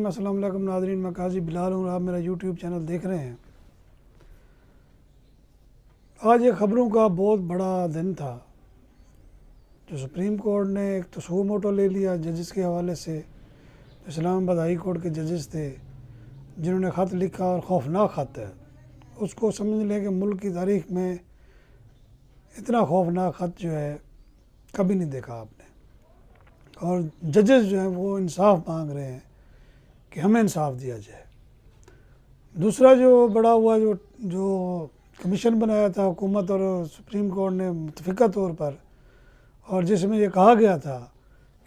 السلام علیکم ناظرین، میں قاضی بلال ہوں اور آپ میرا یوٹیوب چینل دیکھ رہے ہیں۔ آج یہ خبروں کا بہت بڑا دن تھا جو سپریم کورٹ نے ایک تو سو موٹو لے لیا ججز کے حوالے سے۔ اسلام آباد ہائی کورٹ کے ججز تھے جنہوں نے خط لکھا اور خوفناک خط ہے، اس کو سمجھ لیں کہ ملک کی تاریخ میں اتنا خوفناک خط جو ہے کبھی نہیں دیکھا آپ نے۔ اور ججز جو ہیں وہ انصاف مانگ رہے ہیں کہ ہمیں انصاف دیا جائے۔ دوسرا جو بڑا ہوا جو کمیشن بنایا تھا حکومت اور سپریم کورٹ نے متفقہ طور پر، اور جس میں یہ کہا گیا تھا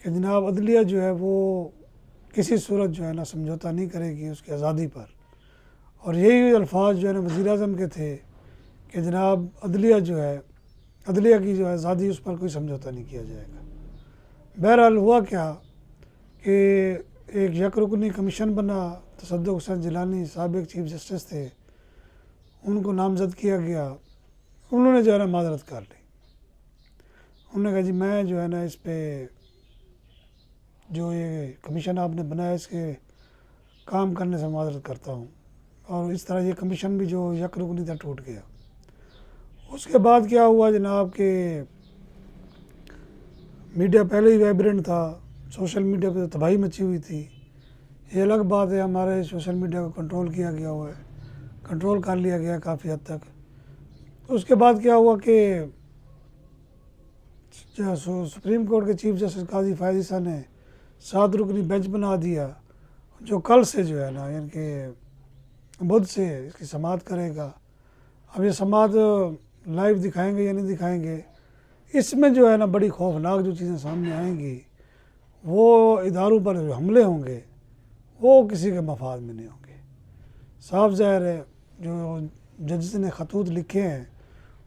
کہ جناب عدلیہ جو ہے وہ کسی صورت جو ہے نا سمجھوتہ نہیں کرے گی اس کی آزادی پر، اور یہی الفاظ جو ہے نا وزیر اعظم کے تھے کہ جناب عدلیہ کی جو ہے آزادی اس پر کوئی سمجھوتہ نہیں کیا جائے گا۔ بہرحال ہوا کیا کہ ایک یک رکنی کمیشن بنا، تصدق حسین جیلانی سابق چیف جسٹس تھے، ان کو نامزد کیا گیا۔ انہوں نے جو ہے نا معذرت کر لی، انہوں نے کہا جی میں جو ہے نا اس پہ جو یہ کمیشن آپ نے بنایا اس کے کام کرنے سے معذرت کرتا ہوں، اور اس طرح یہ کمیشن بھی جو یک رکنی تھا ٹوٹ گیا۔ اس کے بعد کیا ہوا جناب کہ میڈیا پہلے ہی وائبرنٹ تھا، سوشل میڈیا پہ تباہی مچی ہوئی تھی۔ یہ الگ بات ہے ہمارے سوشل میڈیا کو کنٹرول کیا گیا ہوا ہے، کنٹرول کر لیا گیا کافی حد تک۔ اس کے بعد کیا ہوا کہ سپریم کورٹ کے چیف جسٹس قاضی فائز عیسیٰ نے 7 رکنی بینچ بنا دیا جو کل سے جو ہے نا یعنی کہ بدھ سے اس کی سماعت کرے گا۔ اب یہ سماعت لائیو دکھائیں گے یا نہیں دکھائیں گے، اس میں جو ہے نا بڑی خوفناک جو چیزیں سامنے آئیں گی، وہ اداروں پر جو حملے ہوں گے وہ کسی کے مفاد میں نہیں ہوں گے۔ صاف ظاہر ہے جو ججز نے خطوط لکھے ہیں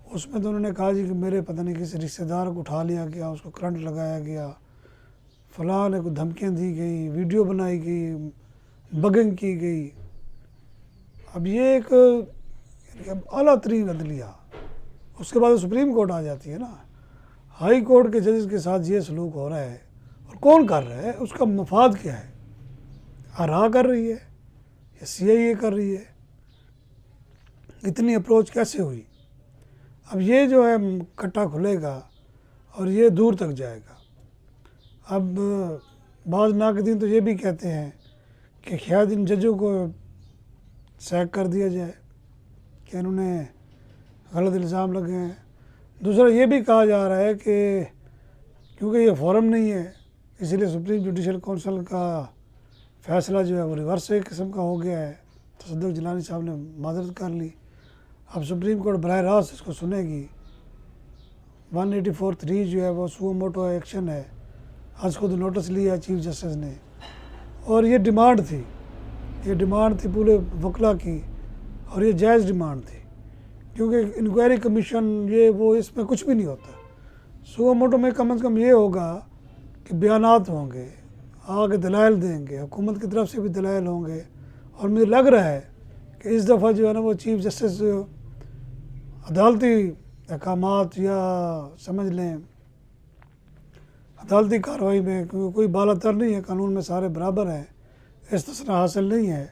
اس میں تو انہوں نے کہا جی کہ میرے پتہ نہیں کسی رشتہ دار کو اٹھا لیا گیا، اس کو کرنٹ لگایا گیا، فلاں نے کوئی دھمکیاں دی گئیں، ویڈیو بنائی گئی، بگنگ کی گئی۔ اب یہ ایک اعلیٰ ترین عدلیہ، اس کے بعد سپریم کورٹ آ جاتی ہے نا، ہائی کورٹ کے ججز کے ساتھ یہ سلوک ہو رہا ہے، اور کون کر رہا ہے، اس کا مفاد کیا ہے؟ آرا کر رہی ہے یا سی آئی اے کر رہی ہے؟ اتنی اپروچ کیسے ہوئی؟ اب یہ جو ہے کٹا کھلے گا اور یہ دور تک جائے گا۔ اب بعض ناقدین تو یہ بھی کہتے ہیں کہ شاید ان ججوں کو سیک کر دیا جائے کہ انہوں نے غلط الزام لگے ہیں۔ دوسرا یہ بھی کہا جا رہا ہے کہ کیونکہ یہ فورم نہیں ہے اس لیے سپریم جوڈیشل کونسل کا فیصلہ جو ہے وہ ریورس ایک قسم کا ہو گیا ہے۔ تصدق جیلانی صاحب نے معذرت کر لی، اب سپریم کورٹ براہ راست اس کو سنے گی۔ 184(3) جو ہے وہ سو موٹو ایکشن ہے، آج خود نوٹس لیا چیف جسٹس نے، اور یہ ڈیمانڈ تھی پورے وکلا کی، اور یہ جائز ڈیمانڈ تھی کیونکہ انکوائری کمیشن یہ وہ اس میں کچھ بھی نہیں ہوتا۔ سو موٹو میں کم از کم یہ ہوگا کہ بیانات ہوں گے، آگے دلائل دیں گے، حکومت کی طرف سے بھی دلائل ہوں گے، اور مجھے لگ رہا ہے کہ اس دفعہ جو ہے نا وہ چیف جسٹس عدالتی احکامات یا سمجھ لیں عدالتی کارروائی میں، کیونکہ کوئی بالا تر نہیں ہے، قانون میں سارے برابر ہیں، استثناء حاصل نہیں ہے،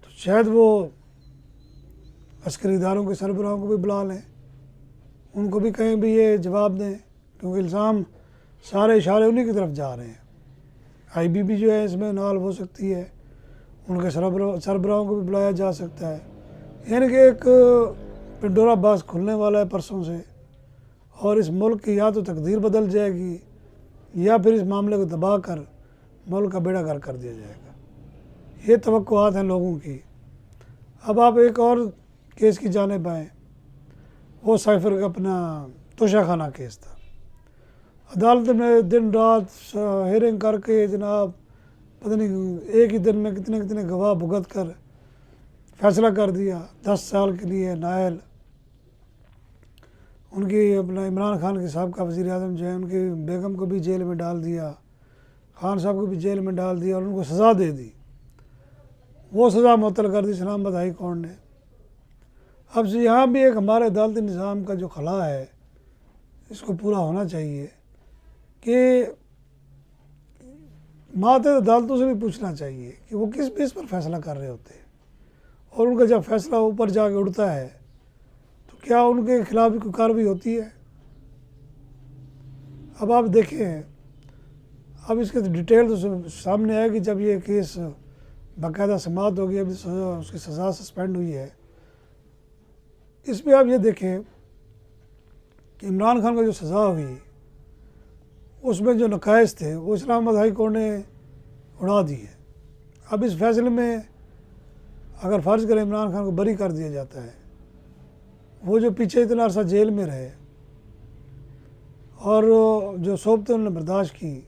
تو شاید وہ عسکری اداروں کے سربراہوں کو بھی بلا لیں، ان کو بھی کہیں بھی یہ جواب دیں، کیونکہ الزام سارے اشارے انہی کی طرف جا رہے ہیں۔ آئی بی بھی جو ہے اس میں انوالو ہو سکتی ہے، ان کے سربراہوں کو بھی بلایا جا سکتا ہے، یعنی کہ ایک پنڈورا باکس کھلنے والا ہے پرسوں سے، اور اس ملک کی یا تو تقدیر بدل جائے گی یا پھر اس معاملے کو دبا کر ملک کا بیڑا غرق کر دیا جائے گا۔ یہ توقعات ہیں لوگوں کی۔ اب آپ ایک اور کیس کی جانب آئیں، وہ سائفر کا اپنا توشہ خانہ کیس تھا۔ عدالت میں دن رات ہیرنگ کر کے جناب پتہ نہیں ایک ہی دن میں کتنے کتنے گواہ بھگت کر فیصلہ کر دیا، 10 سال کے لیے نائل۔ ان کی اپنا عمران خان کے سابقہ وزیر اعظم جو ہے ان کی بیگم کو بھی جیل میں ڈال دیا، خان صاحب کو بھی جیل میں ڈال دیا، اور ان کو سزا دے دی، وہ سزا معطل کر دی اسلام آباد ہائی کورٹ نے۔ اب یہاں بھی ایک ہمارے عدالتی نظام کا جو خلا ہے اس کو پورا ہونا چاہیے کہ ماتحت عدالتوں سے بھی پوچھنا چاہیے کہ وہ کس بیس پر فیصلہ کر رہے ہوتے ہیں، اور ان کا جب فیصلہ اوپر جا کے اڑتا ہے تو کیا ان کے خلاف بھی کوئی کارروائی ہوتی ہے؟ اب آپ دیکھیں، اب اس کے ڈیٹیل تو سامنے آئے کہ جب یہ کیس باقاعدہ سماعت ہو گئی، اب اس کی سزا سسپینڈ ہوئی ہے، اس میں آپ یہ دیکھیں کہ عمران خان کو جو سزا ہوئی اس میں جو نقائص تھے وہ اسلام آباد ہائی کورٹ نے اڑا دی ہے۔ اب اس فیصلے میں اگر فرض کریں عمران خان کو بری کر دیا جاتا ہے، وہ جو پیچھے اتنا عرصہ جیل میں رہے اور جو صحبتیں انہوں نے برداشت کی،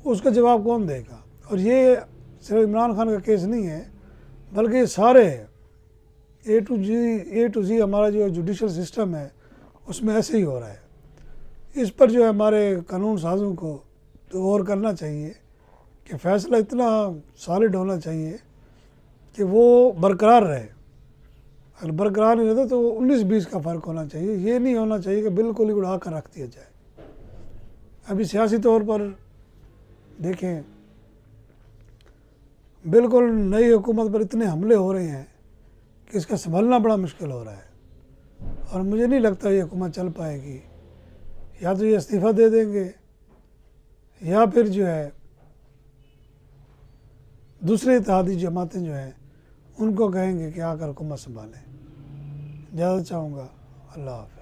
اس کا جواب کون دے گا؟ اور یہ صرف عمران خان کا کیس نہیں ہے، بلکہ یہ سارے اے ٹو زی ہمارا جو جوڈیشل سسٹم ہے اس میں ایسے ہی ہو رہا ہے۔ اس پر جو ہے ہمارے قانون سازوں کو غور کرنا چاہیے کہ فیصلہ اتنا سالڈ ہونا چاہیے کہ وہ برقرار رہے۔ اگر برقرار نہیں رہتا تو 19-20 کا فرق ہونا چاہیے، یہ نہیں ہونا چاہیے کہ بالکل ہی اڑا کر رکھ دیا جائے۔ ابھی سیاسی طور پر دیکھیں، بالکل نئی حکومت پر اتنے حملے ہو رہے ہیں کہ اس کا سنبھلنا بڑا مشکل ہو رہا ہے، اور مجھے نہیں لگتا یہ حکومت چل پائے گی۔ یا تو یہ استعفیٰ دے دیں گے یا پھر جو ہے دوسرے اتحادی جماعتیں جو ہیں ان کو کہیں گے کہ آ کر حکومت سنبھالیں۔ اجازت چاہوں گا، اللہ حافظ۔